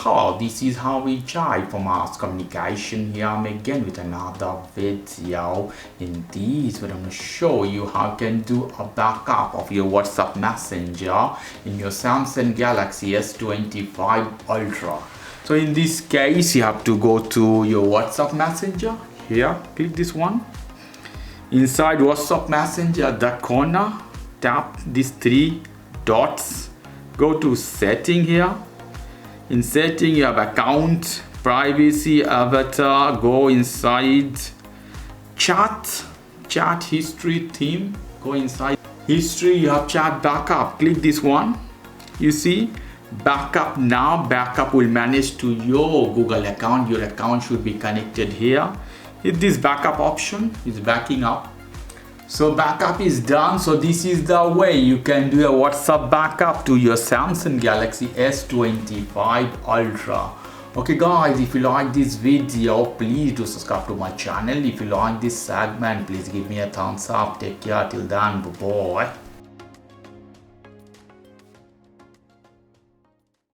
Hello, this is how we try from Mars Communication. Here I'm again with another video. In this video I'm going to show you how you can do a backup of your WhatsApp Messenger in your Samsung Galaxy S25 Ultra. So in this case you have to go to your WhatsApp Messenger. Here, click this one. Inside WhatsApp Messenger at the corner, tap these three dots. Go to setting here. In setting you have account, privacy, avatar. Go inside chat history theme. Go inside history, you have chat backup. Click this one. You see backup now. Backup will manage to your Google account. Your account should be connected here. Hit this backup option. It's backing up. So backup is done. So this is the way you can do a WhatsApp backup to your Samsung Galaxy S25 Ultra. Okay guys, if you like this video, please do subscribe to my channel. If you like this segment, please give me a thumbs up. Take care till then. Bye bye.